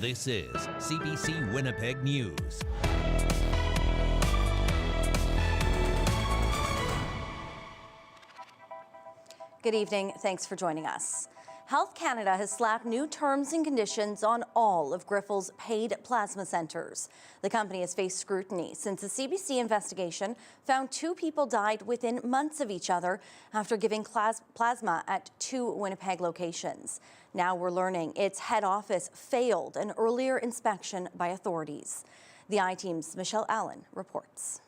This is CBC Winnipeg News. Good evening. Thanks for joining us. Health Canada has slapped new terms and conditions on all of Grifols' paid plasma centres. The company has faced scrutiny since a CBC investigation found 2 people died within months of each other after giving plasma at 2 Winnipeg locations. Now we're learning its head office failed an earlier inspection by authorities. The I-Team's Michelle Allen reports.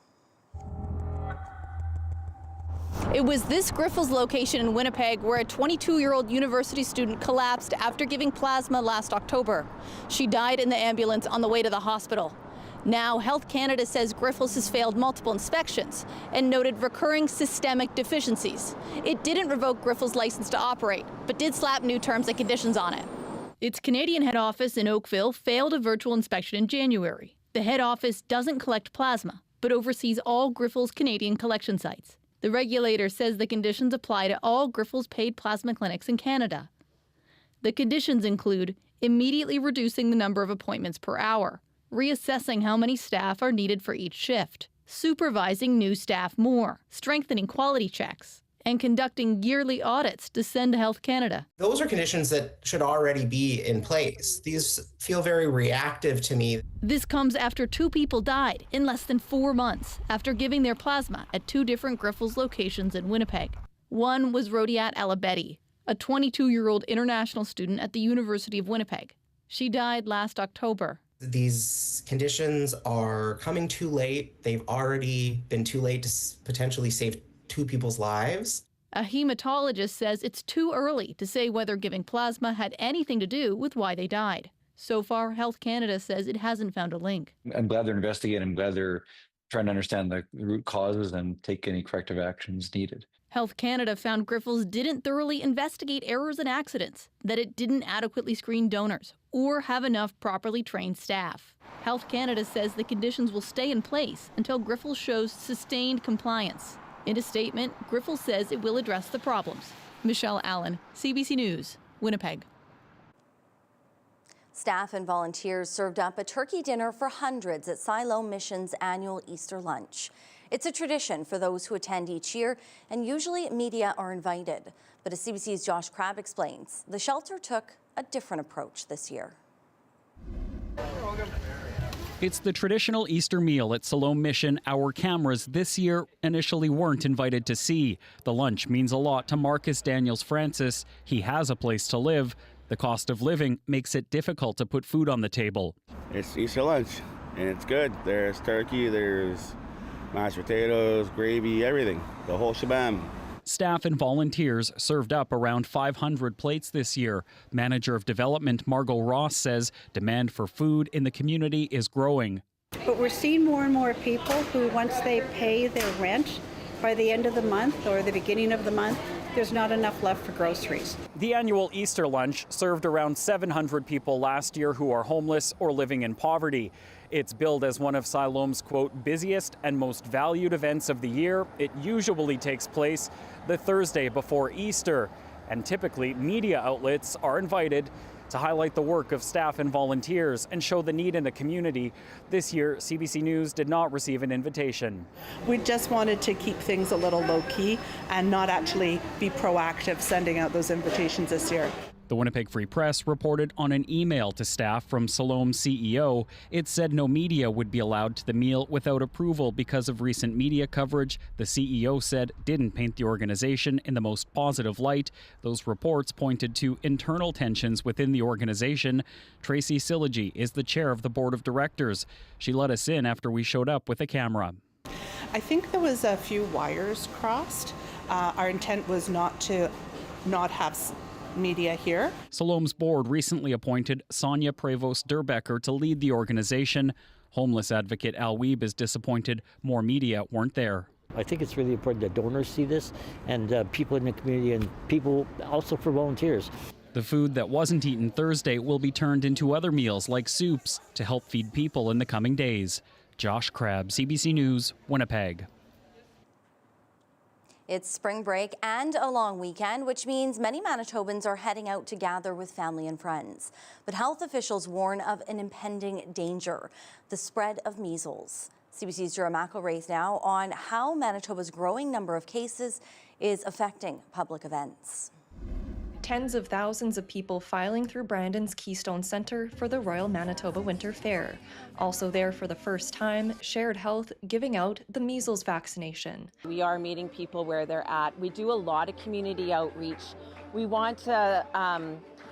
It was this Grifols location in Winnipeg where a 22-year-old university student collapsed after giving plasma last October. She died in the ambulance on the way to the hospital. Now, Health Canada says Grifols has failed multiple inspections and noted recurring systemic deficiencies. It didn't revoke Grifols' license to operate, but did slap new terms and conditions on it. Its Canadian head office in Oakville failed a virtual inspection in January. The head office doesn't collect plasma, but oversees all Grifols' Canadian collection sites. The regulator says the conditions apply to all Grifols paid plasma clinics in Canada. The conditions include immediately reducing the number of appointments per hour, reassessing how many staff are needed for each shift, supervising new staff more, strengthening quality checks, and conducting yearly audits to send to Health Canada. Those are conditions that should already be in place. These feel very reactive to me. This comes after 2 people died in less than 4 months after giving their plasma at 2 different Grifols locations in Winnipeg. One was Rodiat Alabedi, a 22-year-old international student at the University of Winnipeg. She died last October. These conditions are coming too late. They've already been too late to potentially save 2 people's lives. A hematologist says it's too early to say whether giving plasma had anything to do with why they died. So far, Health Canada says it hasn't found a link. I'm glad they're investigating. I'm glad they're trying to understand the root causes and take any corrective actions needed. Health Canada found Grifols didn't thoroughly investigate errors and accidents, that it didn't adequately screen donors, or have enough properly trained staff. Health Canada says the conditions will stay in place until Grifols shows sustained compliance. In a statement, Grifols says it will address the problems. Michelle Allen, CBC News, Winnipeg. Staff and volunteers served up a turkey dinner for hundreds at Siloam Mission's annual Easter lunch. It's a tradition for those who attend each year, and usually media are invited. But as CBC's Josh Crabb explains, the shelter took a different approach this year. It's the traditional Easter meal at Siloam Mission our cameras this year initially weren't invited to see. The lunch means a lot to Marcus Daniels Francis. He has a place to live. The cost of living makes it difficult to put food on the table. It's Easter lunch, and it's good. There's turkey, there's mashed potatoes, gravy, everything, the whole shebang. Staff and volunteers served up around 500 plates this year. Manager of Development Margot Ross says demand for food in the community is growing. But we're seeing more and more people who, once they pay their rent by the end of the month or the beginning of the month, there's not enough left for groceries. The annual Easter lunch served around 700 people last year who are homeless or living in poverty. It's billed as one of Siloam's, quote, busiest and most valued events of the year. It usually takes place the Thursday before Easter, and typically media outlets are invited to highlight the work of staff and volunteers and show the need in the community. This year, CBC News did not receive an invitation. We just wanted to keep things a little low-key and not actually be proactive sending out those invitations this year. The Winnipeg Free Press reported on an email to staff from Siloam's CEO. It said no media would be allowed to the meal without approval because of recent media coverage the CEO said didn't paint the organization in the most positive light. Those reports pointed to internal tensions within the organization. Tracy Silligi is the chair of the board of directors. She let us in after we showed up with a camera. I think there was a few wires crossed. Our intent was not to not have media here. Siloam's board recently appointed Sonia Prevost-Durbecker to lead the organization. Homeless advocate Al Weeb is disappointed more media weren't there. I think it's really important that donors see this and people in the community and people also for volunteers. The food that wasn't eaten Thursday will be turned into other meals like soups to help feed people in the coming days. Josh Crabb, CBC News, Winnipeg. It's spring break and a long weekend, which means many Manitobans are heading out to gather with family and friends. But health officials warn of an impending danger, the spread of measles. CBC's Jura McElraith now on how Manitoba's growing number of cases is affecting public events. Tens of thousands of people filing through Brandon's Keystone Centre for the Royal Manitoba Winter Fair. Also there for the first time, Shared Health giving out the measles vaccination. We are meeting people where they're at. We do a lot of community outreach. We want to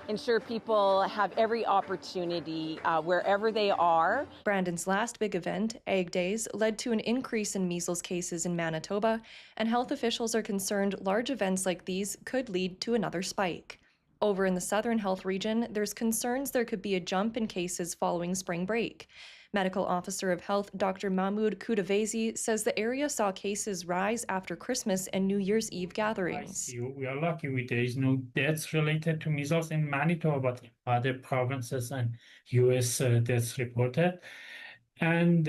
ensure people have every opportunity wherever they are. Brandon's last big event, Ag Days, led to an increase in measles cases in Manitoba, and health officials are concerned large events like these could lead to another spike. Over in the Southern Health region, there's concerns there could be a jump in cases following spring break. Medical Officer of Health Dr. Mahmoud Koudavezi says the area saw cases rise after Christmas and New Year's Eve gatherings. We are lucky there is no deaths related to measles in Manitoba, but in other provinces and U.S. Deaths reported. And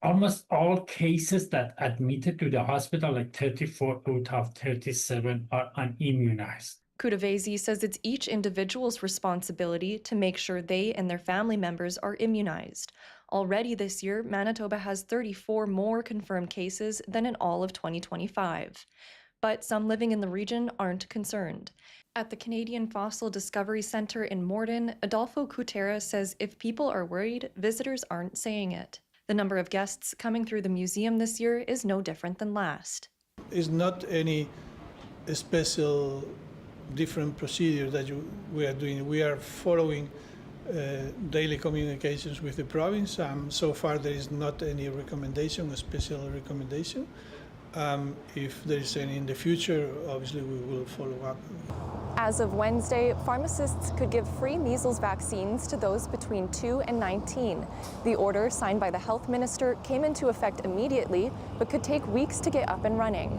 almost all cases that admitted to the hospital, like 34 out of 37, are unimmunized. Koudavezi says it's each individual's responsibility to make sure they and their family members are immunized. Already this year, Manitoba has 34 more confirmed cases than in all of 2025. But some living in the region aren't concerned. At the Canadian Fossil Discovery Centre in Morden, Adolfo Cutera says if people are worried, visitors aren't saying it. The number of guests coming through the museum this year is no different than last. It's not any special different procedure that we are doing. We are following daily communications with the province. So far there is not any recommendation, a special recommendation. If there is any in the future, obviously we will follow up. As of Wednesday, pharmacists could give free measles vaccines to those between 2 and 19. The order, signed by the health minister, came into effect immediately, but could take weeks to get up and running.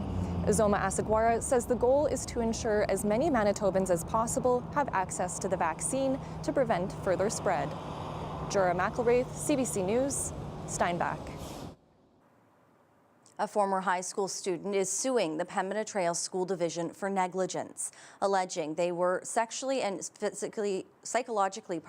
Zoma Asagwara says the goal is to ensure as many Manitobans as possible have access to the vaccine to prevent further spread. Jura McElraith, CBC News, Steinbach. A former high school student is suing the Pembina Trail School Division for negligence, alleging they were sexually and psychologically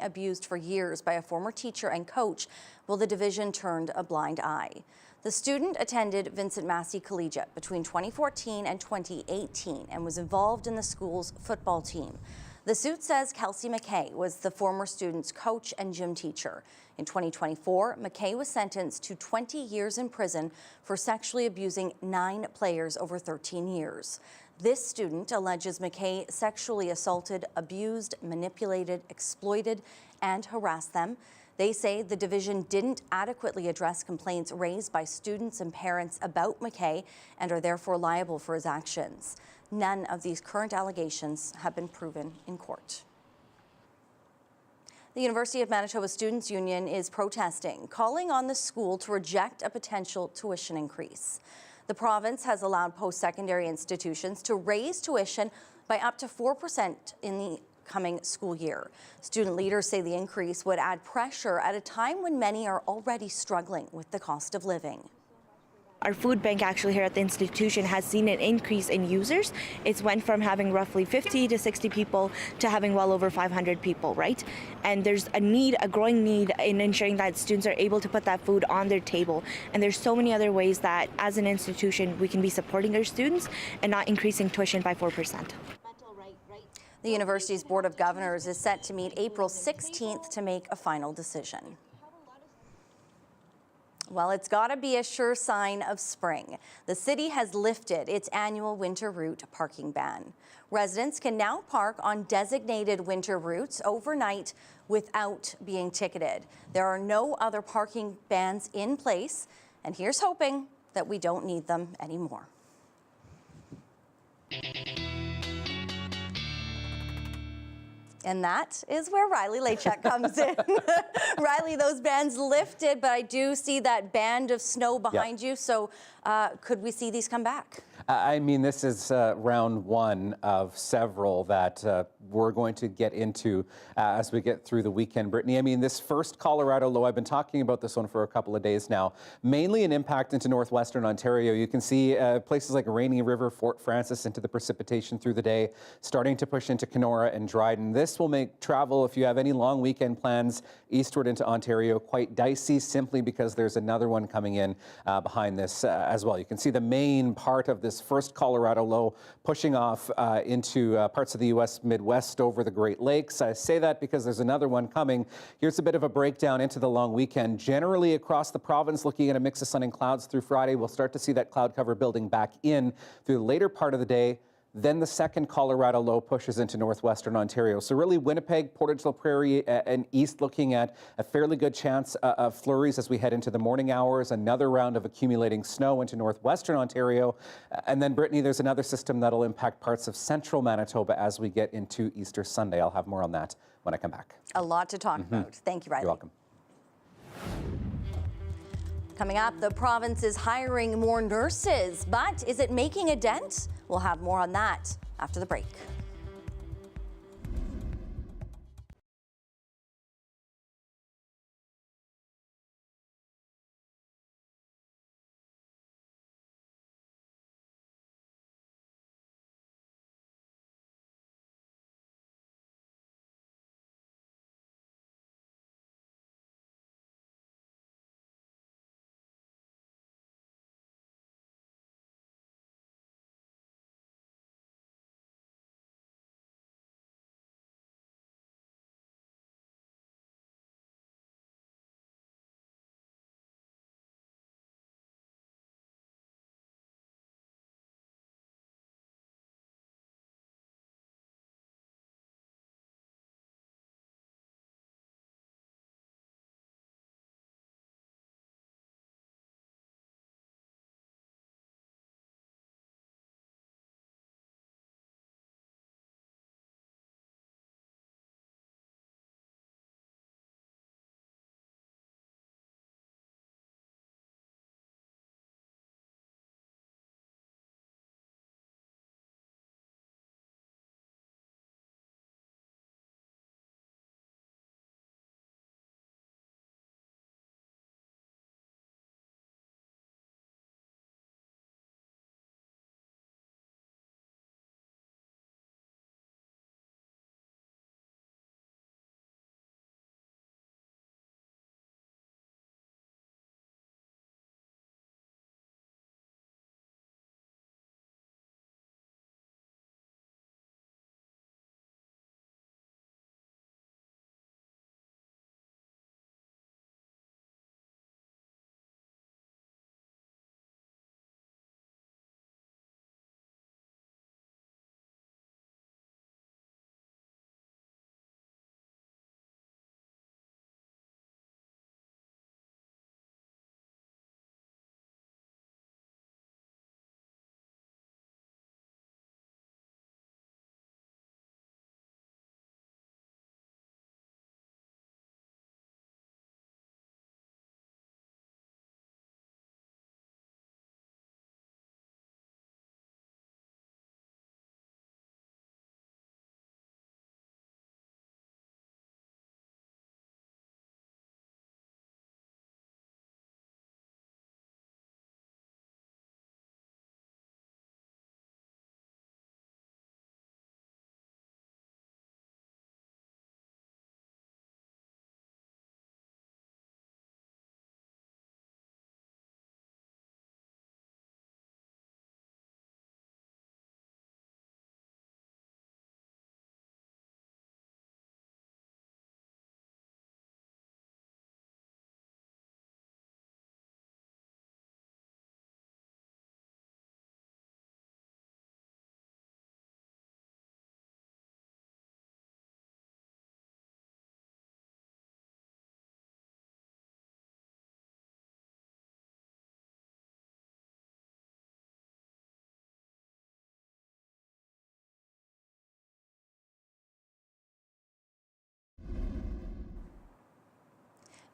abused for years by a former teacher and coach, while the division turned a blind eye. The student attended Vincent Massey Collegiate between 2014 and 2018 and was involved in the school's football team. The suit says Kelsey McKay was the former student's coach and gym teacher. In 2024, McKay was sentenced to 20 years in prison for sexually abusing 9 players over 13 years. This student alleges McKay sexually assaulted, abused, manipulated, exploited, and harassed them. They say the division didn't adequately address complaints raised by students and parents about McKay and are therefore liable for his actions. None of these current allegations have been proven in court. The University of Manitoba Students' Union is protesting, calling on the school to reject a potential tuition increase. The province has allowed post-secondary institutions to raise tuition by up to 4% in the coming school year. Student leaders say the increase would add pressure at a time when many are already struggling with the cost of living. Our food bank actually here at the institution has seen an increase in users. It's went from having roughly 50 to 60 people to having well over 500 people, right? And there's a growing need in ensuring that students are able to put that food on their table. And there's so many other ways that as an institution we can be supporting our students and not increasing tuition by 4%. The university's Board of Governors is set to meet April 16th to make a final decision. Well, it's got to be a sure sign of spring. The city has lifted its annual winter route parking ban. Residents can now park on designated winter routes overnight without being ticketed. There are no other parking bans in place, and here's hoping that we don't need them anymore. And that is where Riley Lachek comes in. Riley, those bans lifted, but I do see that band of snow behind you. So could we see these come back? I mean, this is round one of several that we're going to get into as we get through the weekend, Brittany. I mean, this first Colorado low, I've been talking about this one for a couple of days now, mainly an impact into northwestern Ontario. You can see places like Rainy River, Fort Francis into the precipitation through the day, starting to push into Kenora and Dryden. This will make travel, if you have any long weekend plans eastward into Ontario, quite dicey, simply because there's another one coming in behind this as well. You can see the main part of this first Colorado low pushing off into parts of the U.S. Midwest over the Great Lakes. I say that because there's another one coming. Here's a bit of a breakdown into the long weekend. Generally across the province, looking at a mix of sun and clouds through Friday, we'll start to see that cloud cover building back in through the later part of the day. Then the second Colorado low pushes into northwestern Ontario. So really Winnipeg, Portage-la Prairie, and east looking at a fairly good chance of flurries as we head into the morning hours. Another round of accumulating snow into northwestern Ontario. And then, Brittany, there's another system that'll impact parts of central Manitoba as we get into Easter Sunday. I'll have more on that when I come back. A lot to talk about. Thank you, Riley. You're welcome. Coming up, the province is hiring more nurses, but is it making a dent? We'll have more on that after the break.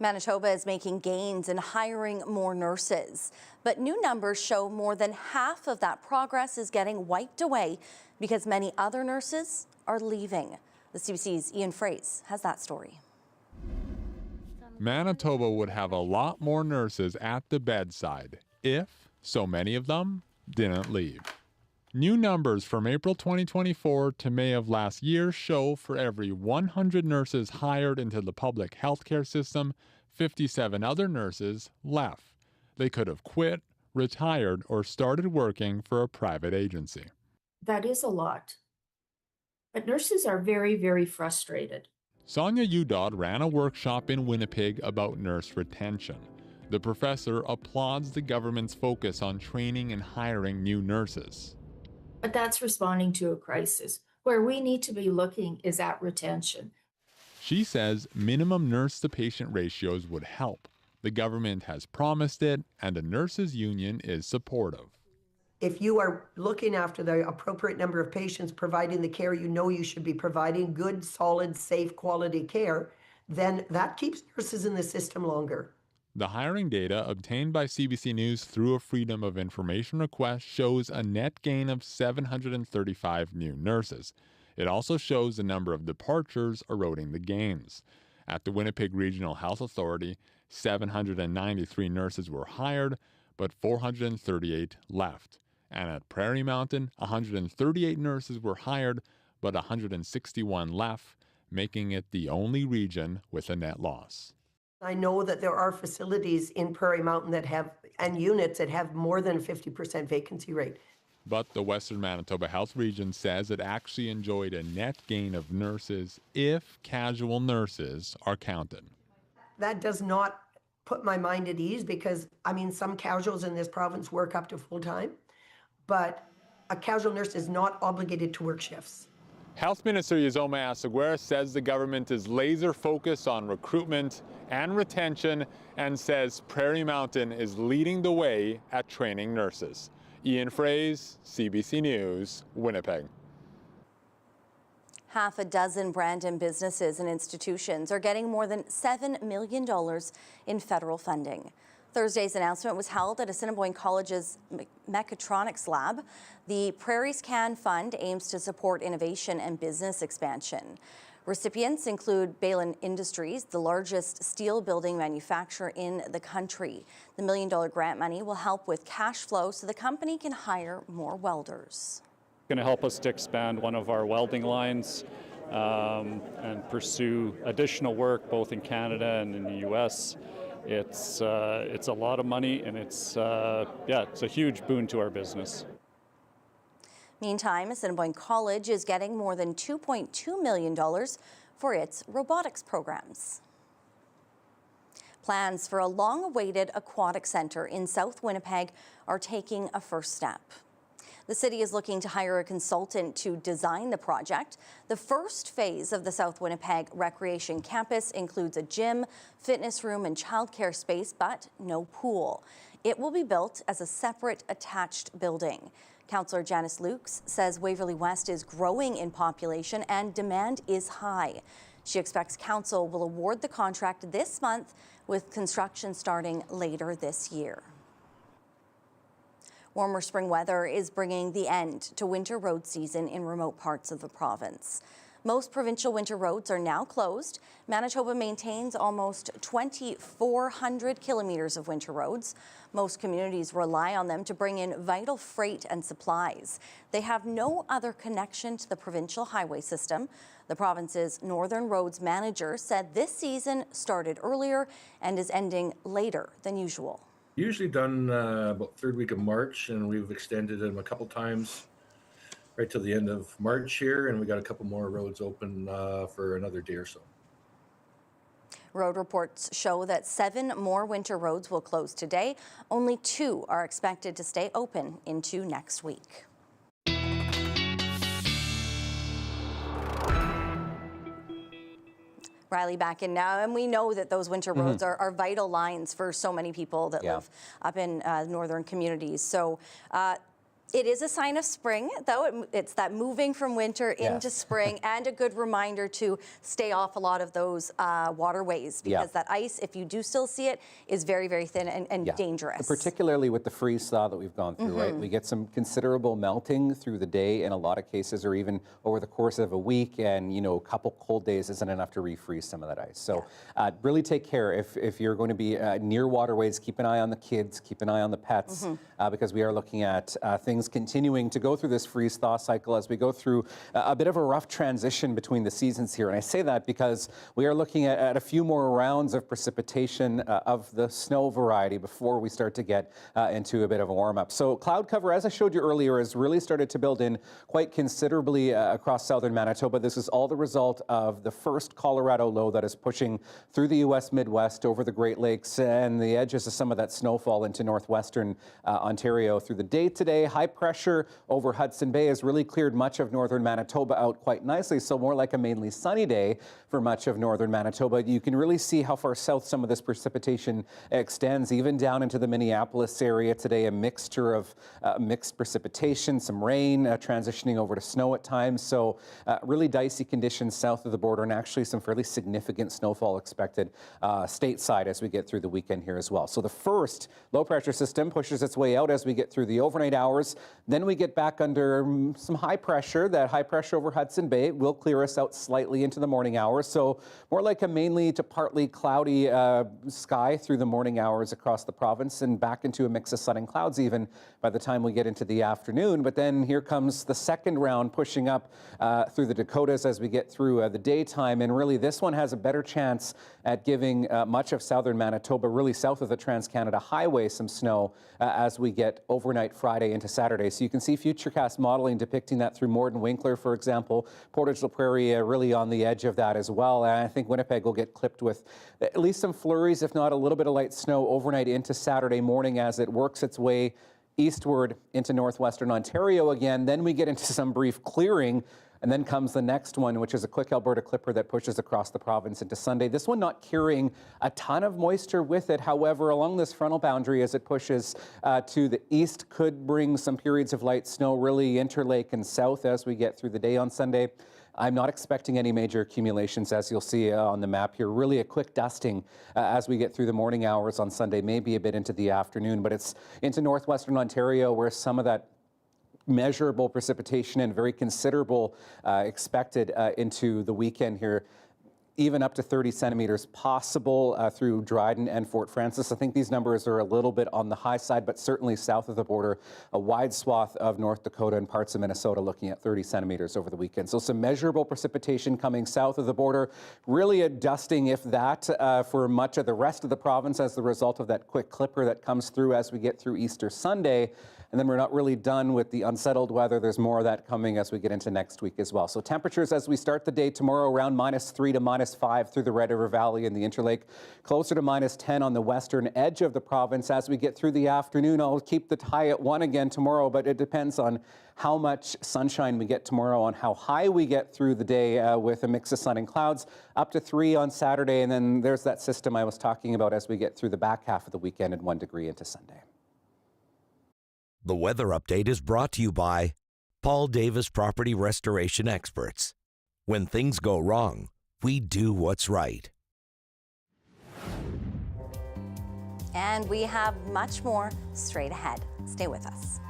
Manitoba is making gains and hiring more nurses, but new numbers show more than half of that progress is getting wiped away because many other nurses are leaving. The CBC's Ian Fraze has that story. Manitoba would have a lot more nurses at the bedside if so many of them didn't leave. New numbers from April 2024 to May of last year show for every 100 nurses hired into the public healthcare system, 57 other nurses left. They could have quit, retired, or started working for a private agency. That is a lot. But nurses are very, very frustrated. Sonia Udod ran a workshop in Winnipeg about nurse retention. The professor applauds the government's focus on training and hiring new nurses. But that's responding to a crisis. Where we need to be looking is at retention. She says minimum nurse-to-patient ratios would help. The government has promised it, and the nurses' union is supportive. If you are looking after the appropriate number of patients, providing the care you know you should be providing, good, solid, safe, quality care, then that keeps nurses in the system longer. The hiring data obtained by CBC News through a Freedom of Information request shows a net gain of 735 new nurses. It also shows the number of departures eroding the gains. At the Winnipeg Regional Health Authority, 793 nurses were hired, but 438 left. And at Prairie Mountain, 138 nurses were hired, but 161 left, making it the only region with a net loss. I know that there are facilities in Prairie Mountain that have, and units that have more than a 50% vacancy rate. But the Western Manitoba Health Region says it actually enjoyed a net gain of nurses if casual nurses are counted. That does not put my mind at ease because, I mean, some casuals in this province work up to full time, but a casual nurse is not obligated to work shifts. Health Minister Yzoma Asseguera says the government is laser focused on recruitment and retention and says Prairie Mountain is leading the way at training nurses. Ian Fraze, CBC News, Winnipeg. Half a dozen Brandon businesses and institutions are getting more than $7 million in federal funding. Thursday's announcement was held at Assiniboine College's Mechatronics Lab. The Prairies Can Fund aims to support innovation and business expansion. Recipients include Balin Industries, the largest steel building manufacturer in the country. The $1 million grant money will help with cash flow so the company can hire more welders. Going to help us to expand one of our welding lines and pursue additional work both in Canada and in the U.S. It's a lot of money, and it's a huge boon to our business. Meantime, Assiniboine College is getting more than $2.2 million for its robotics programs. Plans for a long-awaited aquatic center in South Winnipeg are taking a first step. The city is looking to hire a consultant to design the project. The first phase of the South Winnipeg Recreation Campus includes a gym, fitness room, and childcare space, but no pool. It will be built as a separate attached building. Councillor Janice Lukes says Waverley West is growing in population and demand is high. She expects council will award the contract this month, with construction starting later this year. Warmer spring weather is bringing the end to winter road season in remote parts of the province. Most provincial winter roads are now closed. Manitoba maintains almost 2,400 kilometers of winter roads. Most communities rely on them to bring in vital freight and supplies. They have no other connection to the provincial highway system. The province's Northern Roads manager said this season started earlier and is ending later than usual. Usually done about third week of March, and we've extended them a couple times right till the end of March here, and we got a couple more roads open for another day or so. Road reports show that 7 more winter roads will close today. Only 2 are expected to stay open into next week. Riley back in now, and we know that those winter roads are vital lines for so many people that live up in northern communities. So It is a sign of spring, though. It's that moving from winter into Yes. spring, and a good reminder to stay off a lot of those waterways, because that ice, if you do still see it, is very, very thin and dangerous. Particularly with the freeze thaw that we've gone through, right? We get some considerable melting through the day in a lot of cases, or even over the course of a week, and a couple cold days isn't enough to refreeze some of that ice. So really take care if you're going to be near waterways. Keep an eye on the kids, keep an eye on the pets, because we are looking at things continuing to go through this freeze-thaw cycle as we go through a bit of a rough transition between the seasons here. And I say that because we are looking at a few more rounds of precipitation of the snow variety before we start to get into a bit of a warm-up. So cloud cover, as I showed you earlier, has really started to build in quite considerably across southern Manitoba. This is all the result of the first Colorado low that is pushing through the U.S. Midwest, over the Great Lakes, and the edges of some of that snowfall into northwestern Ontario through the day today. High pressure over Hudson Bay has really cleared much of northern Manitoba out quite nicely, so more like a mainly sunny day for much of northern Manitoba. You can really see how far south some of this precipitation extends, even down into the Minneapolis area today. A mixture of mixed precipitation, some rain, transitioning over to snow at times. So really dicey conditions south of the border, and actually some fairly significant snowfall expected stateside as we get through the weekend here as well. So the first low pressure system pushes its way out as we get through the overnight hours. Then we get back under some high pressure. That high pressure over Hudson Bay will clear us out slightly into the morning hours. So more like a mainly to partly cloudy sky through the morning hours across the province, and back into a mix of sun and clouds even by the time we get into the afternoon. But then here comes the second round pushing up through the Dakotas as we get through the daytime. And really this one has a better chance at giving much of southern Manitoba, really south of the Trans-Canada Highway, some snow as we get overnight Friday into Saturday. So you can see Futurecast modeling depicting that through Morden Winkler, for example. Portage La Prairie really on the edge of that as well. And I think Winnipeg will get clipped with at least some flurries, if not a little bit of light snow overnight into Saturday morning as it works its way eastward into northwestern Ontario again. Then we get into some brief clearing. And then comes the next one, which is a quick Alberta clipper that pushes across the province into Sunday. This one not carrying a ton of moisture with it. However, along this frontal boundary as it pushes to the east, could bring some periods of light snow, really interlake and south as we get through the day on Sunday. I'm not expecting any major accumulations, as you'll see on the map here. Really a quick dusting as we get through the morning hours on Sunday, maybe a bit into the afternoon. But it's into northwestern Ontario where some of that measurable precipitation and very considerable expected into the weekend here, even up to 30 centimeters possible through Dryden and Fort Frances. I think these numbers are a little bit on the high side, but certainly south of the border, a wide swath of North Dakota and parts of Minnesota looking at 30 centimeters over the weekend. So some measurable precipitation coming south of the border, really a dusting, if that, for much of the rest of the province as the result of that quick clipper that comes through as we get through Easter Sunday. And then we're not really done with the unsettled weather. There's more of that coming as we get into next week as well. So temperatures as we start the day tomorrow around -3 to -5 through the Red River Valley and the Interlake, closer to -10 on the western edge of the province. As we get through the afternoon, I'll keep the high at 1 again tomorrow, but it depends on how much sunshine we get tomorrow, on how high we get through the day with a mix of sun and clouds, up to 3 on Saturday. And then there's that system I was talking about as we get through the back half of the weekend and 1 degree into Sunday. The weather update is brought to you by Paul Davis Property Restoration Experts. When things go wrong, we do what's right. And we have much more straight ahead. Stay with us.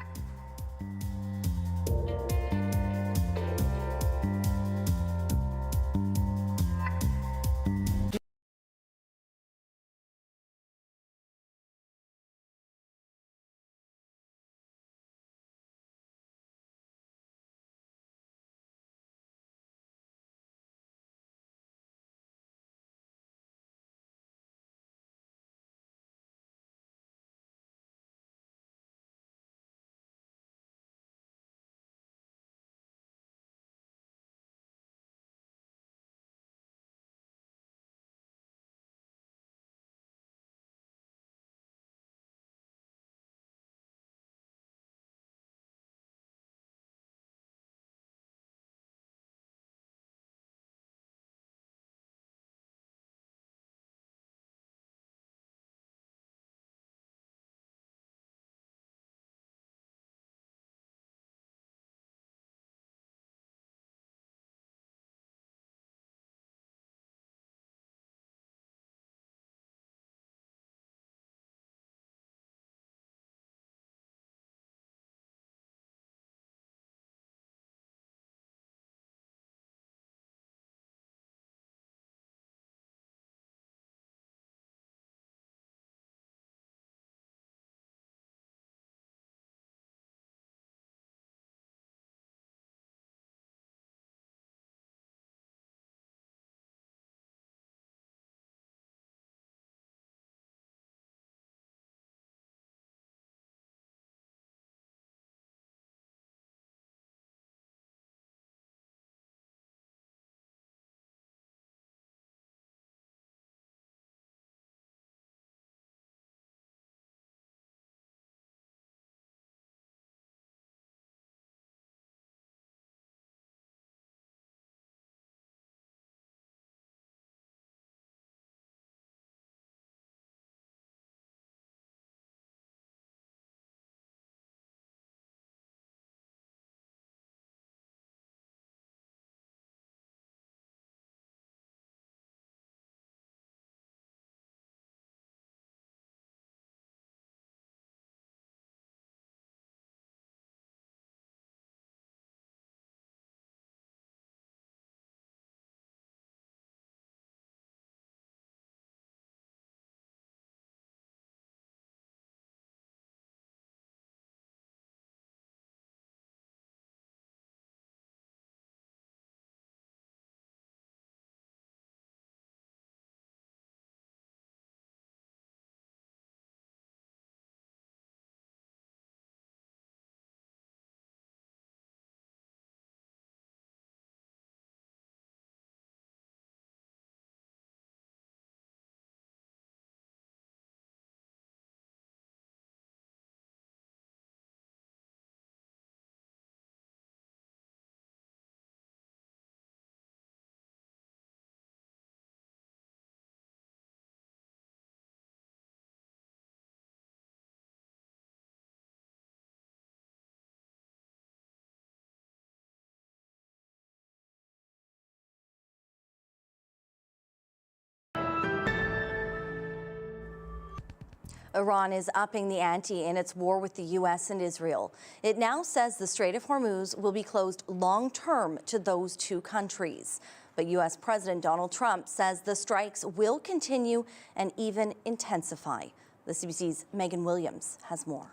Iran is upping the ante in its war with the U.S. and Israel. It now says the Strait of Hormuz will be closed long-term to those two countries. But U.S. President Donald Trump says the strikes will continue and even intensify. The CBC's Megan Williams has more.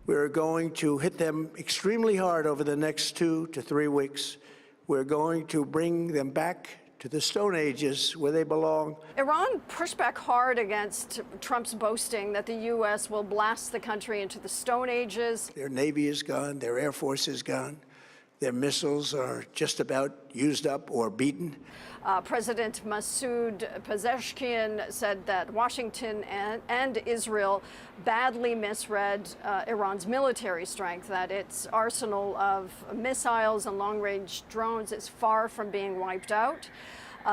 We're going to hit them extremely hard over the next 2 to 3 weeks. We're going to bring them back to the Stone Ages where they belong. Iran pushed back hard against Trump's boasting that the U.S. will blast the country into the Stone Ages. Their Navy is gone, their Air Force is gone, their missiles are just about used up or beaten. President Masoud Pezeshkian said that Washington and Israel badly misread Iran's military strength, that its arsenal of missiles and long-range drones is far from being wiped out.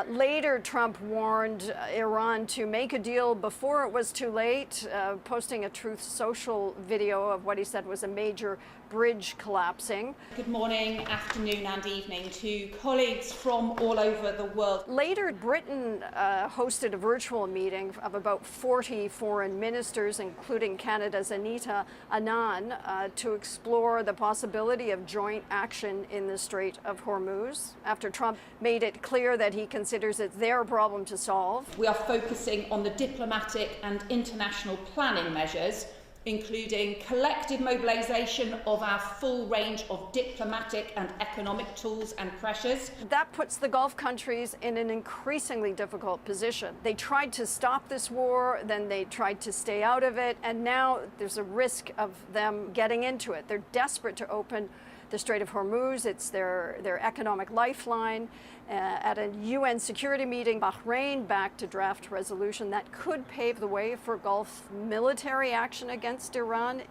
Later, Trump warned Iran to make a deal before it was too late, posting a Truth Social video of what he said was a major bridge collapsing. Good morning, afternoon and evening to colleagues from all over the world. Later, Britain hosted a virtual meeting of about 40 foreign ministers, including Canada's Anita Anand, to explore the possibility of joint action in the Strait of Hormuz, after Trump made it clear that he considers it their problem to solve. We are focusing on the diplomatic and international planning measures, including collective mobilisation of our full range of diplomatic and economic tools and pressures. That puts the Gulf countries in an increasingly difficult position. They tried to stop this war, then they tried to stay out of it, and now there's a risk of them getting into it. They're desperate to open the Strait of Hormuz. It's their economic lifeline. At a UN security meeting, Bahrain backed a draft resolution that could pave the way for Gulf military action against Iran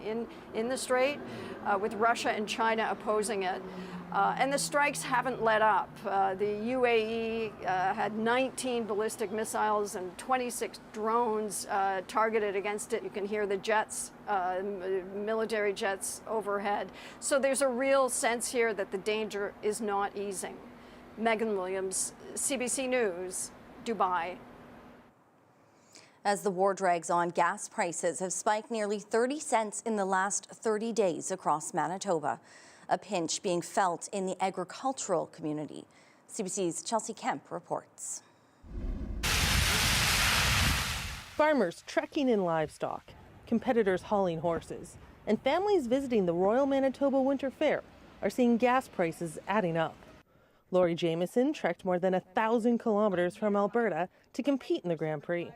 in the Strait, with Russia and China opposing it. And the strikes haven't let up. The UAE had 19 ballistic missiles and 26 drones targeted against it. You can hear the jets, military jets overhead. So there's a real sense here that the danger is not easing. Megan Williams, CBC News, Dubai. As the war drags on, gas prices have spiked nearly 30 cents in the last 30 days across Manitoba, a pinch being felt in the agricultural community. CBC's Chelsea Kemp reports. Farmers trekking in livestock, competitors hauling horses, and families visiting the Royal Manitoba Winter Fair are seeing gas prices adding up. Lori Jamieson trekked more than 1,000 kilometers from Alberta to compete in the Grand Prix.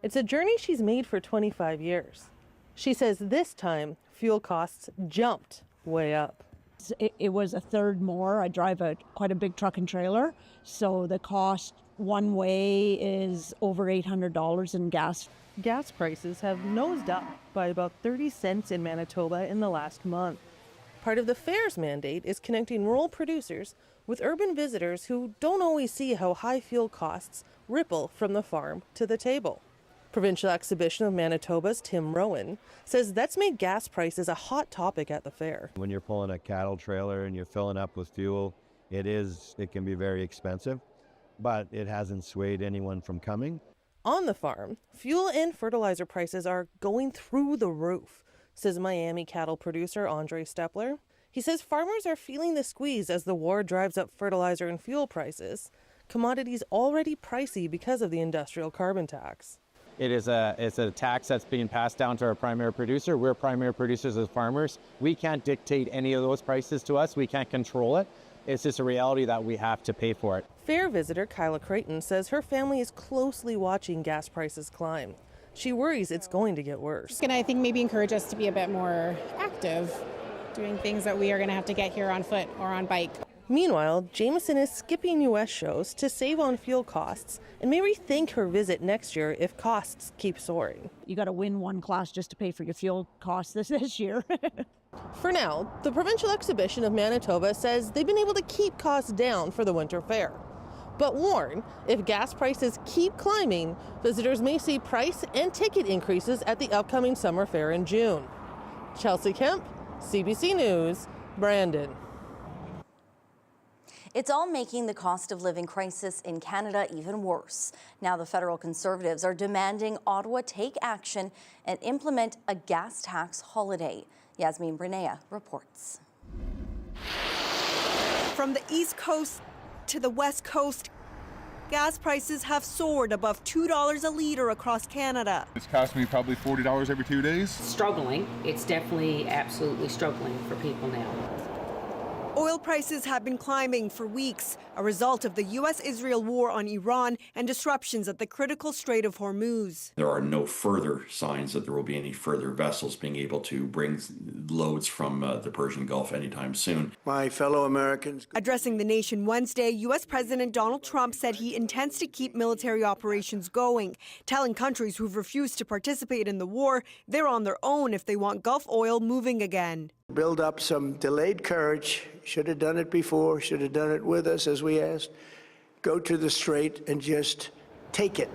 It's a journey she's made for 25 years. She says this time, fuel costs jumped way up. It was a third more. I drive quite a big truck and trailer, so the cost one way is over $800 in gas. Gas prices have nosed up by about 30 cents in Manitoba in the last month. Part of the fair's mandate is connecting rural producers with urban visitors who don't always see how high fuel costs ripple from the farm to the table. Provincial Exhibition of Manitoba's Tim Rowan says that's made gas prices a hot topic at the fair. When you're pulling a cattle trailer and you're filling up with fuel, it can be very expensive, but it hasn't swayed anyone from coming. On the farm, fuel and fertilizer prices are going through the roof, says Miami cattle producer Andre Stepler. He says farmers are feeling the squeeze as the war drives up fertilizer and fuel prices, commodities already pricey because of the industrial carbon tax. It's a tax that's being passed down to our primary producer. We're primary producers as farmers. We can't dictate any of those prices to us. We can't control it. It's just a reality that we have to pay for it. Fair visitor Kyla Creighton says her family is closely watching gas prices climb. She worries it's going to get worse. And I think maybe encourage us to be a bit more active, doing things that we are going to have to get here on foot or on bike. Meanwhile, Jameson is skipping U.S. shows to save on fuel costs and may rethink her visit next year if costs keep soaring. You got to win one class just to pay for your fuel costs this year. For now, the Provincial Exhibition of Manitoba says they've been able to keep costs down for the winter fair. But warn, if gas prices keep climbing, visitors may see price and ticket increases at the upcoming summer fair in June. Chelsea Kemp, CBC News, Brandon. It's all making the cost of living crisis in Canada even worse. Now the federal Conservatives are demanding Ottawa take action and implement a gas tax holiday. Yasmin Brenea reports. From the East Coast to the West Coast, gas prices have soared above $2 a litre across Canada. It's cost me probably $40 every 2 days. Struggling. It's definitely absolutely struggling for people now. Oil prices have been climbing for weeks, a result of the U.S.-Israel war on Iran and disruptions at the critical Strait of Hormuz. There are no further signs that there will be any further vessels being able to bring loads from the Persian Gulf anytime soon. My fellow Americans. Addressing the nation Wednesday, U.S. President Donald Trump said he intends to keep military operations going, telling countries who've refused to participate in the war they're on their own if they want Gulf oil moving again. Build up some delayed courage. Should have done it before, should have done it with us as we asked. Go to the Strait and just take it.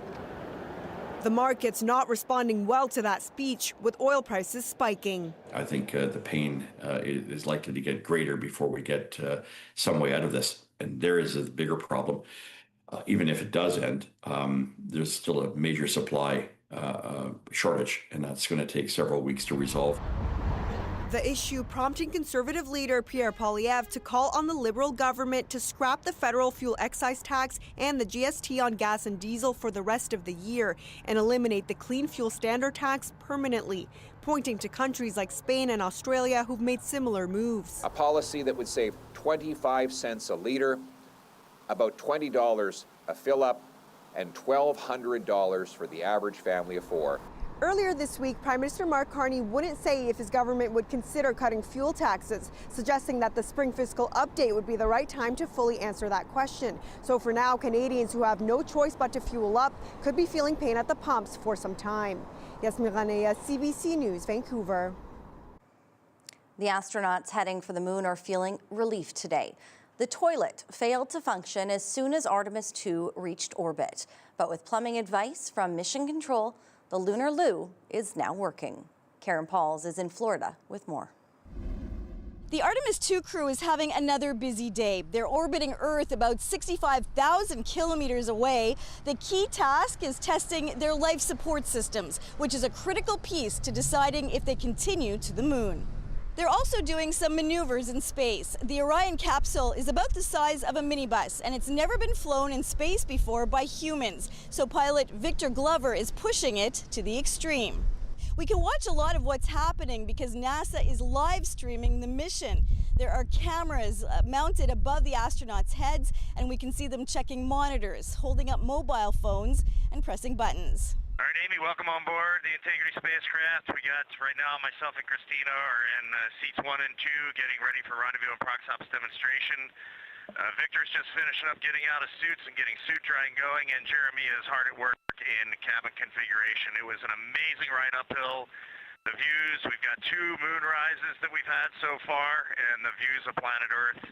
The market's not responding well to that speech, with oil prices spiking. I think the pain is likely to get greater before we get some way out of this. And there is a bigger problem. Even if it does end, there's still a major supply shortage, and that's going to take several weeks to resolve. The issue prompting Conservative leader Pierre Poilievre to call on the Liberal government to scrap the federal fuel excise tax and the GST on gas and diesel for the rest of the year and eliminate the clean fuel standard tax permanently, pointing to countries like Spain and Australia who've made similar moves. A policy that would save 25 cents a litre, about $20 a fill-up, and $1,200 for the average family of four. Earlier this week, Prime Minister Mark Carney wouldn't say if his government would consider cutting fuel taxes, suggesting that the spring fiscal update would be the right time to fully answer that question. So for now, Canadians who have no choice but to fuel up could be feeling pain at the pumps for some time. Yasmin Brenea, CBC News, Vancouver. The astronauts heading for the moon are feeling relief today. The toilet failed to function as soon as Artemis 2 reached orbit. But with plumbing advice from Mission Control, the lunar loo is now working. Karen Pauls is in Florida with more. The Artemis 2 crew is having another busy day. They're orbiting Earth about 65,000 kilometers away. The key task is testing their life support systems, which is a critical piece to deciding if they continue to the moon. They're also doing some maneuvers in space. The Orion capsule is about the size of a minibus, and it's never been flown in space before by humans. So pilot Victor Glover is pushing it to the extreme. We can watch a lot of what's happening because NASA is live streaming the mission. There are cameras mounted above the astronauts' heads, and we can see them checking monitors, holding up mobile phones, and pressing buttons. All right, Amy, welcome on board the Integrity spacecraft. We got, right now, myself and Christina are in seats 1 and 2, getting ready for rendezvous and proxops demonstration. Victor's just finishing up getting out of suits and getting suit drying going, and Jeremy is hard at work in cabin configuration. It was an amazing ride uphill. The views, we've got 2 moon rises that we've had so far, and the views of planet Earth.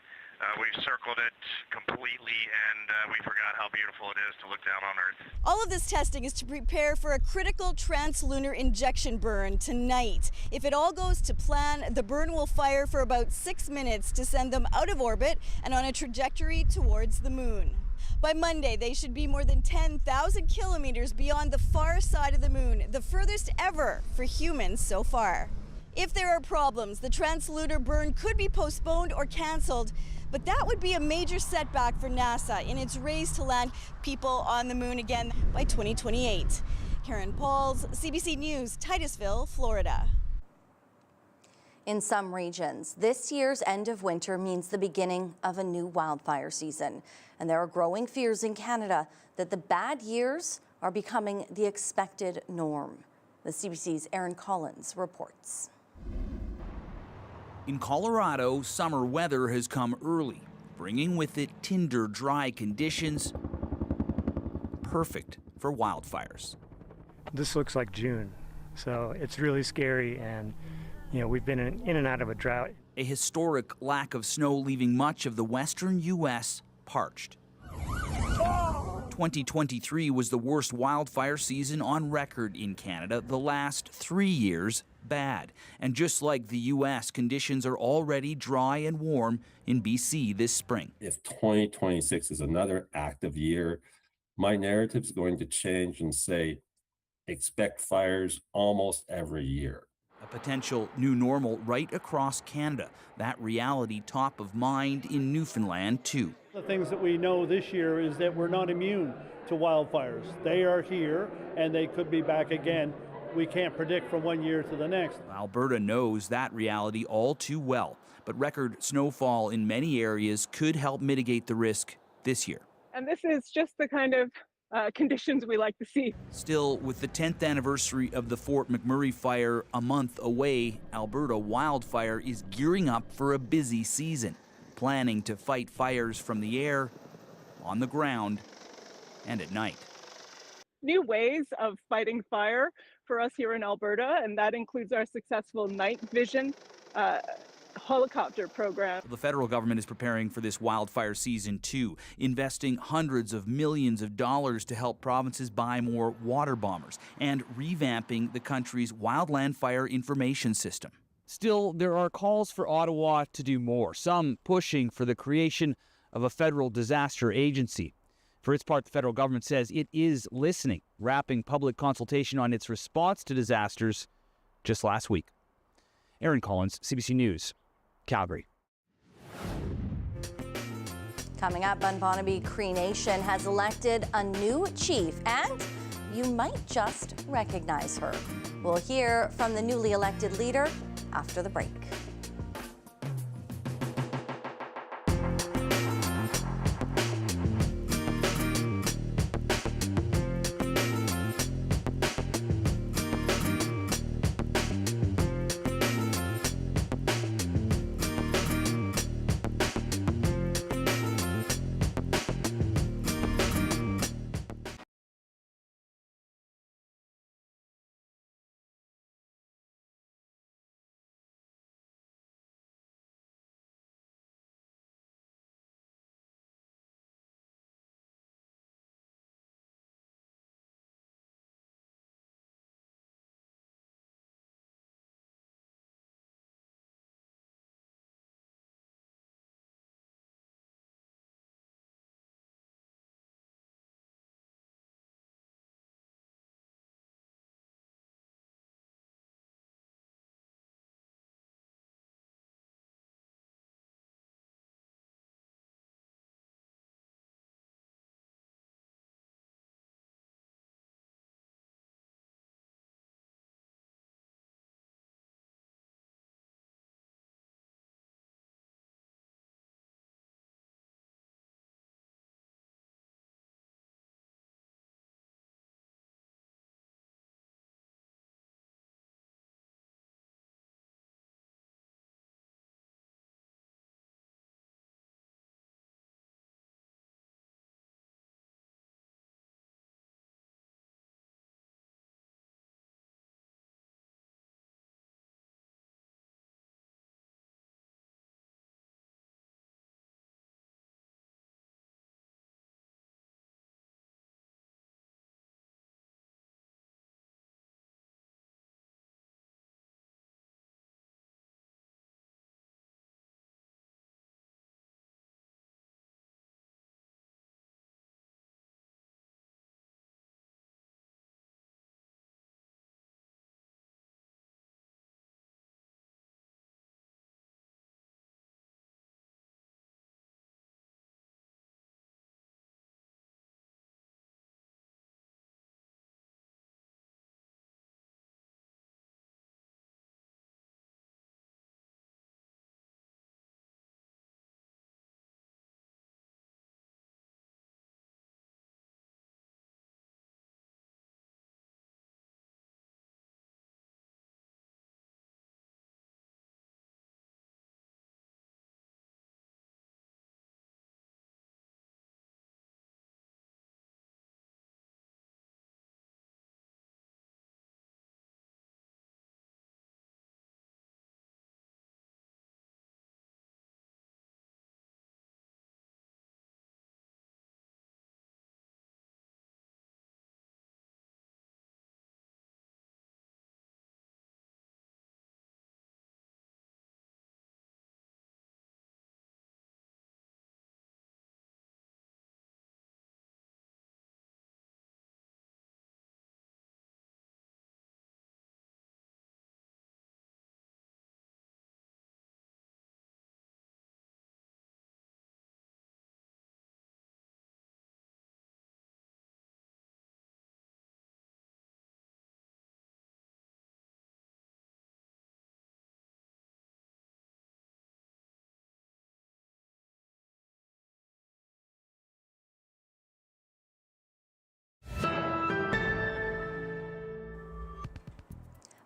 We've circled it completely, and we forgot how beautiful it is to look down on Earth. All of this testing is to prepare for a critical translunar injection burn tonight. If it all goes to plan, the burn will fire for about 6 minutes to send them out of orbit and on a trajectory towards the moon. By Monday, they should be more than 10,000 kilometers beyond the far side of the moon, the furthest ever for humans so far. If there are problems, the translunar burn could be postponed or canceled. But that would be a major setback for NASA in its race to land people on the moon again by 2028. Karen Pauls, CBC News, Titusville, Florida. In some regions, this year's end of winter means the beginning of a new wildfire season. And there are growing fears in Canada that the bad years are becoming the expected norm. The CBC's Aaron Collins reports. In Colorado, summer weather has come early, bringing with it tinder dry conditions, perfect for wildfires. This looks like June, so it's really scary, and we've been in and out of a drought. A historic lack of snow leaving much of the western U.S. parched. 2023 was the worst wildfire season on record in Canada. The last 3 years, bad. And just like the U.S., conditions are already dry and warm in BC this spring. If 2026 is another active year, my narrative is going to change and say, expect fires almost every year. A potential new normal right across Canada. That reality top of mind in Newfoundland, too. The things that we know this year is that we're not immune to wildfires. They are here, and they could be back again. We can't predict from one year to the next. Alberta knows that reality all too well, but record snowfall in many areas could help mitigate the risk this year. And this is just the kind of conditions we like to see. Still, with the 10th anniversary of the Fort McMurray fire a month away, Alberta Wildfire is gearing up for a busy season, planning to fight fires from the air, on the ground, and at night. New ways of fighting fire for us here in Alberta, and that includes our successful night vision helicopter program. The federal government is preparing for this wildfire season too, investing hundreds of millions of dollars to help provinces buy more water bombers and revamping the country's wildland fire information system. Still, there are calls for Ottawa to do more, some pushing for the creation of a federal disaster agency. For its part, the federal government says it is listening, wrapping public consultation on its response to disasters just last week. Aaron Collins, CBC News, Calgary. Coming up, Bunibonibee Cree Nation has elected a new chief, and you might just recognize her. We'll hear from the newly elected leader after the break.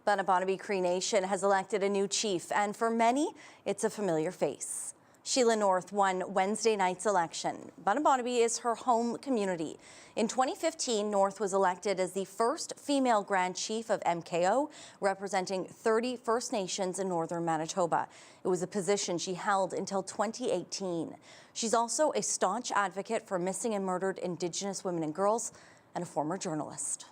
Bunibonibee Cree Nation has elected a new chief, and for many, it's a familiar face. Sheila North won Wednesday night's election. Bunibonibee is her home community. In 2015, North was elected as the first female Grand Chief of MKO, representing 30 First Nations in northern Manitoba. It was a position she held until 2018. She's also a staunch advocate for missing and murdered Indigenous women and girls, and a former journalist.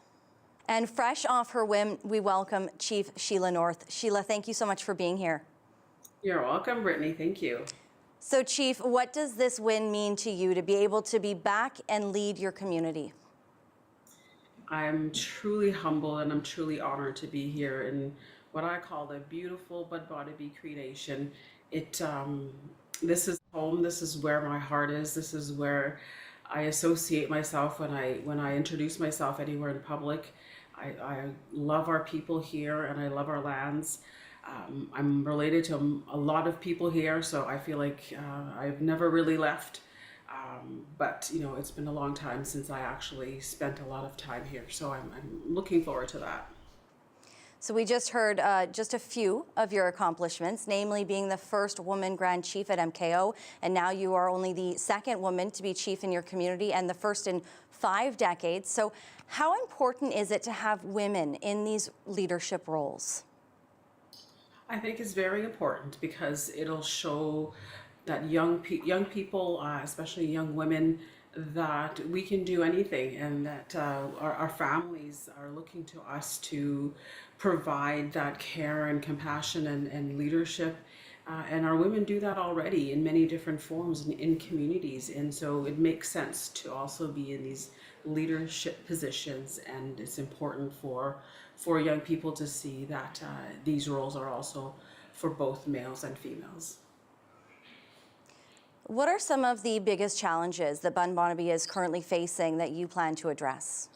And fresh off her whim, we welcome Chief Sheila North. Sheila, thank you so much for being here. You're welcome, Brittany. Thank you. So, Chief, what does this win mean to you to be able to be back and lead your community? I'm truly humbled and I'm truly honored to be here in what I call the beautiful Bunibonibee Cree Nation. This is home. This is where my heart is. This is where I associate myself when I introduce myself anywhere in public. I love our people here and I love our lands. I'm related to a lot of people here, so I feel like I've never really left. But you know, it's been a long time since I actually spent a lot of time here, so I'm looking forward to that. So we just heard just a few of your accomplishments, namely being the first woman Grand Chief at MKO, and now you are only the second woman to be chief in your community and the first in 5 decades. So how important is it to have women in these leadership roles? I think it's very important because it'll show that young people, especially young women, that we can do anything, and that our families are looking to us to provide that care and compassion and leadership. And our women do that already in many different forms in communities. And so it makes sense to also be in these leadership positions. And it's important for young people to see that these roles are also for both males and females. What are some of the biggest challenges that Bunibonibee is currently facing that you plan to address?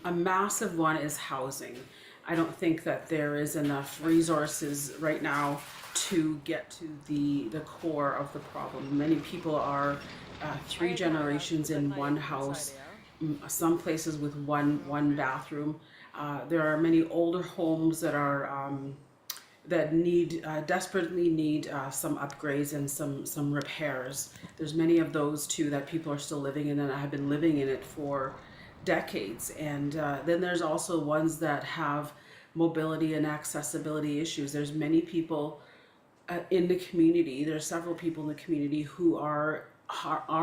A massive one is housing. I don't think that there is enough resources right now to get to the core of the problem. Many people are 3 generations in one house, some places with one bathroom. There are many older homes that are that desperately need some upgrades and some repairs. There's many of those too that people are still living in and have been living in it for decades. And then there's also ones that have mobility and accessibility issues. There's many people in the community, there's several people in the community who are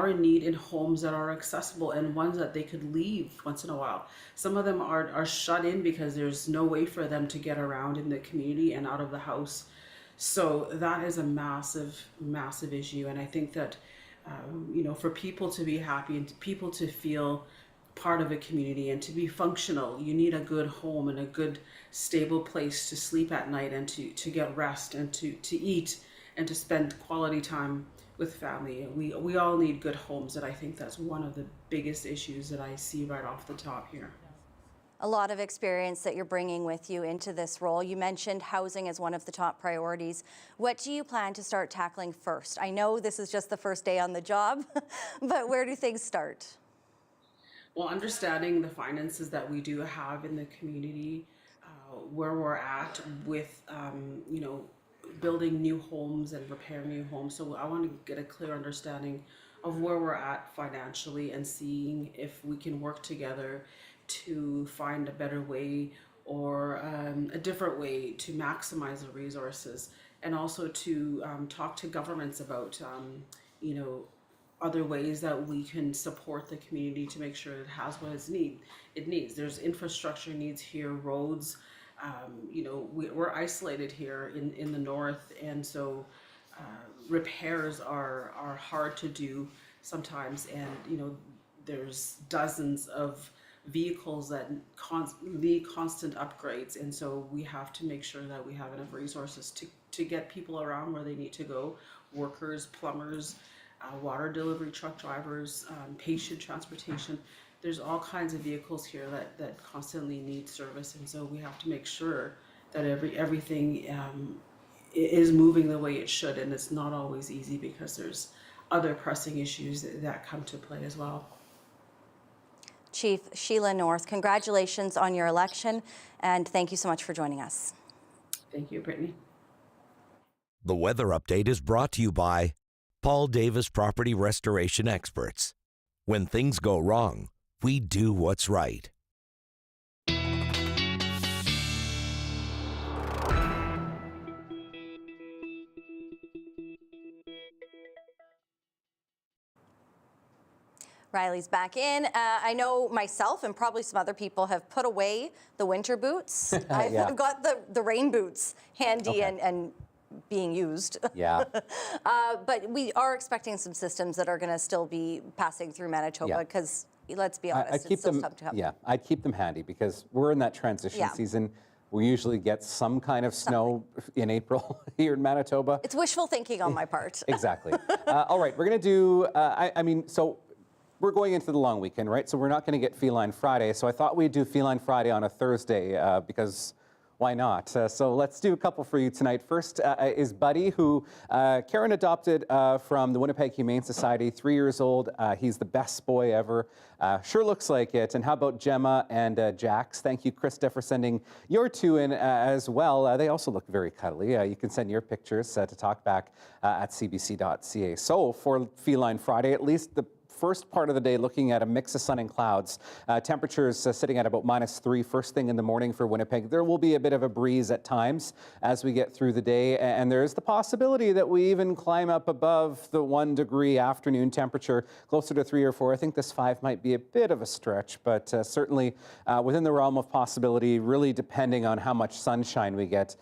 in need in homes that are accessible and ones that they could leave once in a while. Some of them are shut in because there's no way for them to get around in the community and out of the house. So that is a massive, massive issue. And I think that, you know, for people to be happy and people to feel part of a community and to be functional, you need a good home and a good stable place to sleep at night and to get rest and to eat and to spend quality time with family. We all need good homes, and I think that's one of the biggest issues that I see right off the top here. A lot of experience that you're bringing with you into this role. You mentioned housing as one of the top priorities. What do you plan to start tackling first? I know this is just the first day on the job, but where do things start? Well, understanding the finances that we do have in the community, where we're at with, you know, building new homes and repairing new homes. So I want to get a clear understanding of where we're at financially and seeing if we can work together to find a better way or a different way to maximize the resources, and also to talk to governments about, you know, other ways that we can support the community to make sure it has what it needs. There's infrastructure needs here, roads. You know, we're isolated here in the north, and so repairs are hard to do sometimes. And you know, there's dozens of vehicles that need constant upgrades, and so we have to make sure that we have enough resources to get people around where they need to go. Workers, plumbers, water delivery truck drivers, patient transportation. There's all kinds of vehicles here that constantly need service, and so we have to make sure that everything is moving the way it should, and it's not always easy because there's other pressing issues that come to play as well. Chief Sheila North, congratulations on your election, and thank you so much for joining us. Thank you, Brittany. The weather update is brought to you by Paul Davis Property Restoration Experts. When things go wrong, we do what's right. Riley's back in. I know myself and probably some other people have put away the winter boots. I've got the rain boots handy and being used. Yeah. But we are expecting some systems that are going to still be passing through Manitoba because, let's be honest, it's still tough to come. Yeah, I'd keep them handy because we're in that transition season. We usually get some kind of snow in April here in Manitoba. It's wishful thinking on my part. Exactly. All right, we're going to do, so we're going into the long weekend, right? So we're not going to get Feline Friday. So I thought we'd do Feline Friday on a Thursday because why not? So let's do a couple for you tonight. First is Buddy, who Karen adopted from the Winnipeg Humane Society, 3 years old. He's the best boy ever. Sure looks like it. And how about Gemma and Jax? Thank you, Krista, for sending your two in as well. They also look very cuddly. You can send your pictures to talkback at cbc.ca. So for Feline Friday, at least the first part of the day looking at a mix of sun and clouds. Temperatures sitting at about -3 first thing in the morning for Winnipeg. There will be a bit of a breeze at times as we get through the day, and there's the possibility that we even climb up above the 1 degree afternoon temperature, closer to 3 or 4. I think this 5 might be a bit of a stretch, but certainly within the realm of possibility, really depending on how much sunshine we get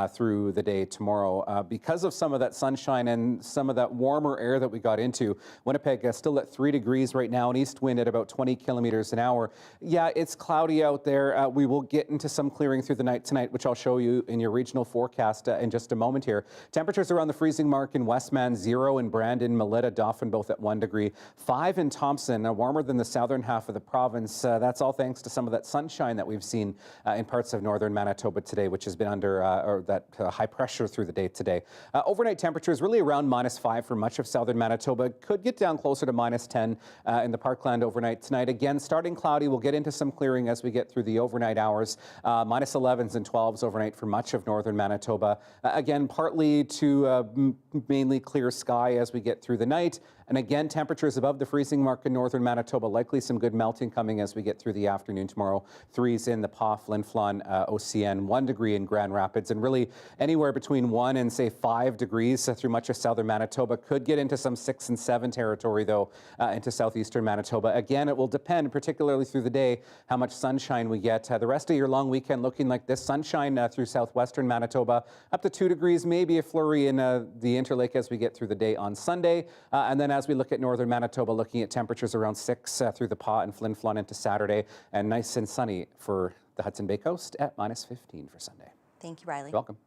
through the day tomorrow. Because of some of that sunshine and some of that warmer air that we got into, Winnipeg is still at 3 degrees right now, an east wind at about 20 kilometers an hour. Yeah, it's cloudy out there. We will get into some clearing through the night tonight, which I'll show you in your regional forecast in just a moment here. Temperatures around the freezing mark in Westman, 0 in Brandon, Melita, Dauphin, both at 1 degree. 5 in Thompson, warmer than the southern half of the province. That's all thanks to some of that sunshine that we've seen in parts of northern Manitoba today, which has been under that high pressure through the day today. Overnight temperatures really around -5 for much of southern Manitoba. Could get down closer to -10 in the Parkland overnight tonight. Again, starting cloudy. We'll get into some clearing as we get through the overnight hours. -11s and 12s overnight for much of northern Manitoba. Again, partly to mainly clear sky as we get through the night. And again, temperatures above the freezing mark in northern Manitoba. Likely some good melting coming as we get through the afternoon tomorrow. 3s in the Pas, Flin Flon, OCN, 1 degree in Grand Rapids, and really anywhere between 1 and say 5 degrees through much of southern Manitoba. Could get into some 6 and 7 territory though into southeastern Manitoba. Again, it will depend, particularly through the day, how much sunshine we get. The rest of your long weekend looking like this. Sunshine through southwestern Manitoba, up to 2 degrees, maybe a flurry in the Interlake as we get through the day on Sunday. And then as we look at northern Manitoba, looking at temperatures around 6 through the Pas and Flin Flon into Saturday, and nice and sunny for the Hudson Bay Coast at -15 for Sunday. Thank you, Riley. You're welcome.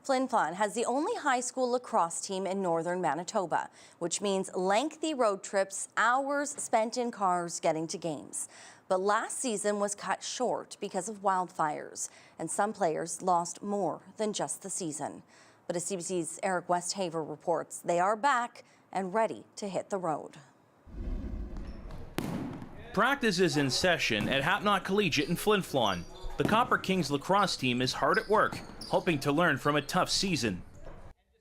Flin Flon has the only high school lacrosse team in northern Manitoba, which means lengthy road trips, hours spent in cars getting to games. But last season was cut short because of wildfires, and some players lost more than just the season. But as CBC's Eric Westhaver reports, they are back and ready to hit the road. Practice is in session at Hapnock Collegiate in Flin Flon. The Copper Kings lacrosse team is hard at work, hoping to learn from a tough season.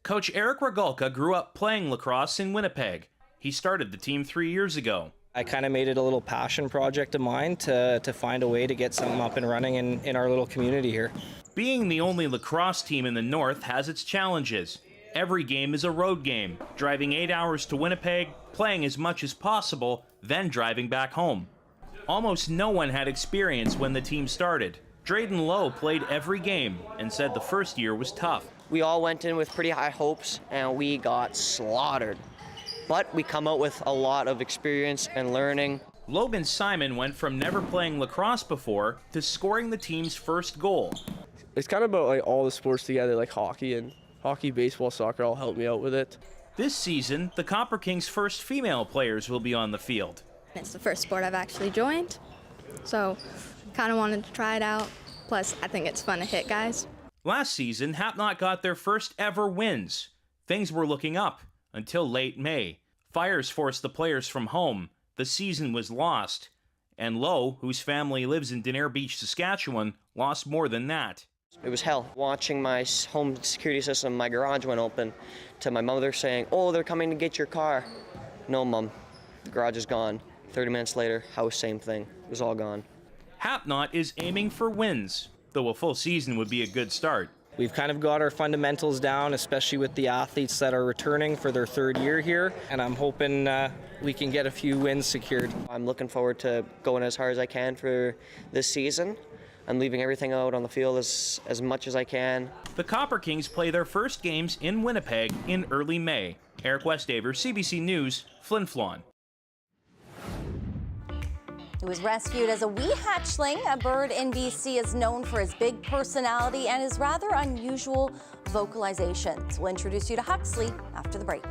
Coach Eric Regalka grew up playing lacrosse in Winnipeg. He started the team 3 years ago. I kind of made it a little passion project of mine to find a way to get something up and running in our little community here. Being the only lacrosse team in the north has its challenges. Every game is a road game, driving 8 hours to Winnipeg, playing as much as possible, then driving back home. Almost no one had experience when the team started. Drayden Lowe played every game and said the first year was tough. We all went in with pretty high hopes and we got slaughtered. But we come out with a lot of experience and learning. Logan Simon went from never playing lacrosse before to scoring the team's first goal. It's kind of about like all the sports together, like hockey, baseball, soccer all help me out with it. This season, the Copper Kings' first female players will be on the field. It's the first sport I've actually joined, so kind of wanted to try it out. Plus, I think it's fun to hit guys. Last season, Hapnock got their first ever wins. Things were looking up until late May. Fires forced the players from home. the season was lost. And Lowe, whose family lives in Denair Beach, Saskatchewan, lost more than that. It was hell. Watching my home security system, my garage went open, to my mother saying, "Oh, they're coming to get your car." No, Mom, the garage is gone. 30 minutes later, house, same thing. It was all gone. Hapnot is aiming for wins, though a full season would be a good start. We've kind of got our fundamentals down, especially with the athletes that are returning for their third year here, and I'm hoping we can get a few wins secured. I'm looking forward to going as hard as I can for this season. I'm leaving everything out on the field as much as I can. The Copper Kings play their first games in Winnipeg in early May. Eric Westaver, CBC News, Flin Flon. He was rescued as a wee hatchling. A bird in BC is known for his big personality and his rather unusual vocalizations. We'll introduce you to Huxley after the break.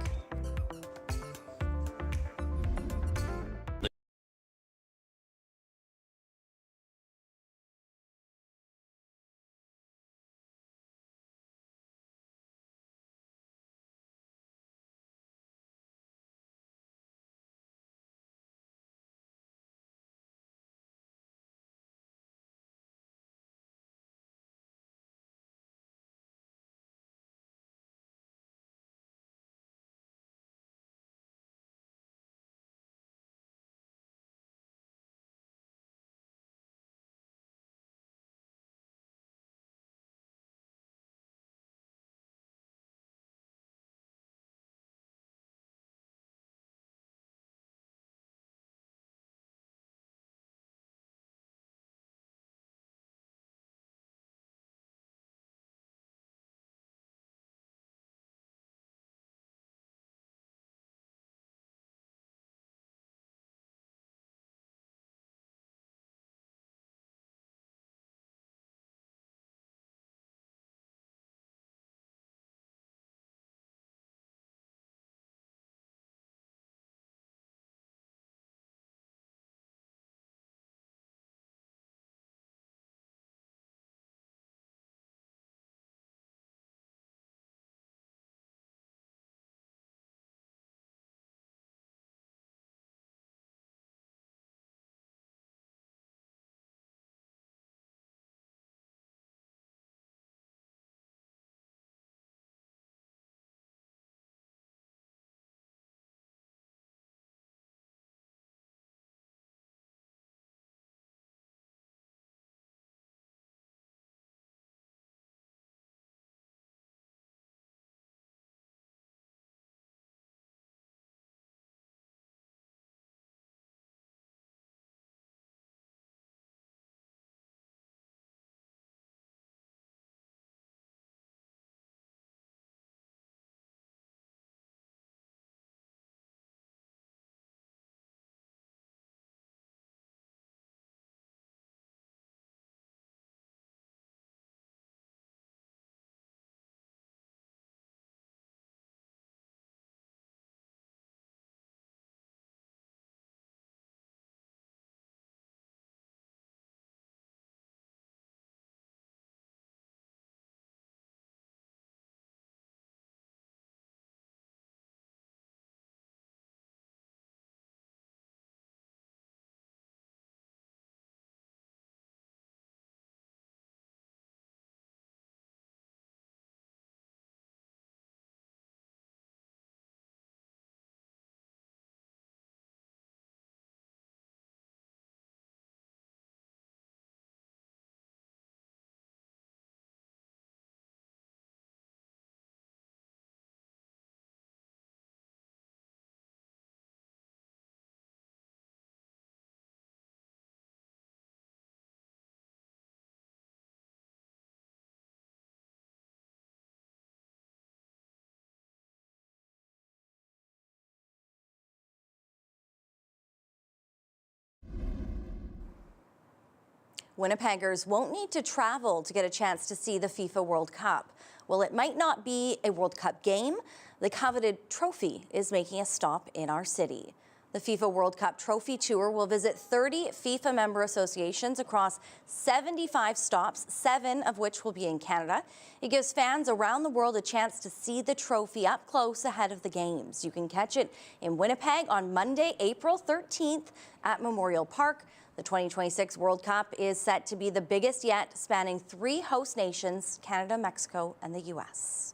Winnipeggers won't need to travel to get a chance to see the FIFA World Cup. Well, it might not be a World Cup game. The coveted trophy is making a stop in our city. The FIFA World Cup Trophy Tour will visit 30 FIFA member associations across 75 stops, 7 of which will be in Canada. It gives fans around the world a chance to see the trophy up close ahead of the games. You can catch it in Winnipeg on Monday, April 13th at Memorial Park. The 2026 World Cup is set to be the biggest yet, spanning 3 host nations, Canada, Mexico, and the U.S.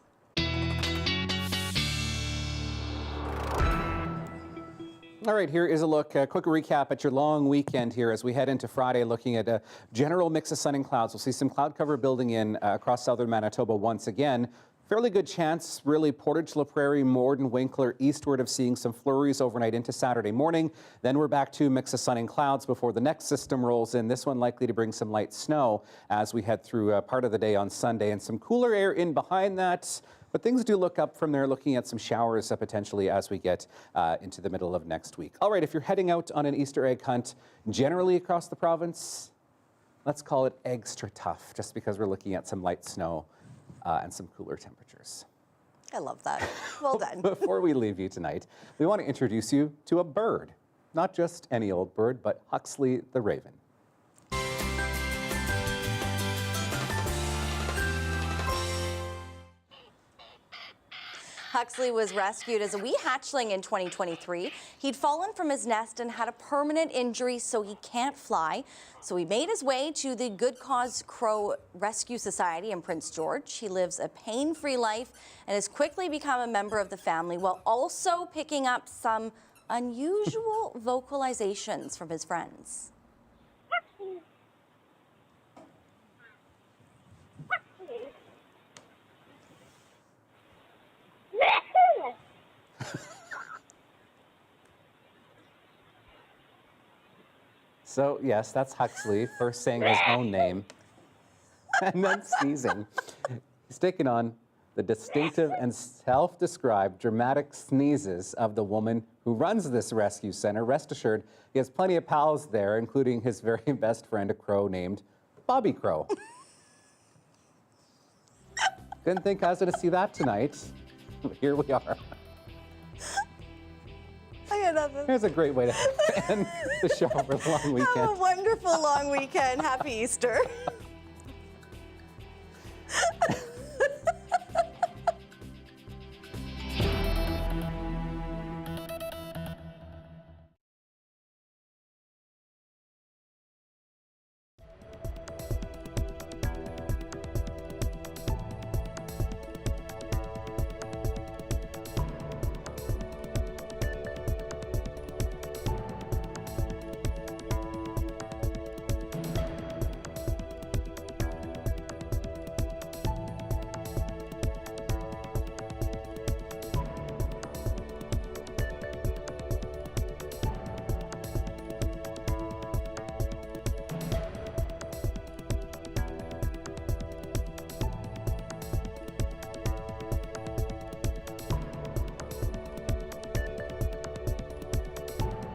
All right, here is a look, a quick recap at your long weekend here as we head into Friday, looking at a general mix of sun and clouds. We'll see some cloud cover building in across southern Manitoba once again. Fairly good chance, really, Portage, La Prairie, Morden, Winkler, eastward of seeing some flurries overnight into Saturday morning. Then we're back to a mix of sun and clouds before the next system rolls in. This one likely to bring some light snow as we head through part of the day on Sunday, and some cooler air in behind that. But things do look up from there, looking at some showers potentially as we get into the middle of next week. All right, if you're heading out on an Easter egg hunt, generally across the province, let's call it extra tough, just because we're looking at some light snow and some cooler temperatures. I love that. Well done. Before we leave you tonight, we want to introduce you to a bird. Not just any old bird, but Huxley the raven. Huxley was rescued as a wee hatchling in 2023. He'd fallen from his nest and had a permanent injury, so he can't fly. So he made his way to the Good Cause Crow Rescue Society in Prince George. He lives a pain-free life and has quickly become a member of the family, while also picking up some unusual vocalizations from his friends. So yes, that's Huxley, first saying his own name and then sneezing. He's taken on the distinctive and self-described dramatic sneezes of the woman who runs this rescue center. Rest assured, he has plenty of pals there, including his very best friend, a crow named Bobby Crow. Didn't think I was going to see that tonight. Here we are. I got nothing. Here's a great way to end the show for the long weekend. Have a wonderful long weekend. Happy Easter.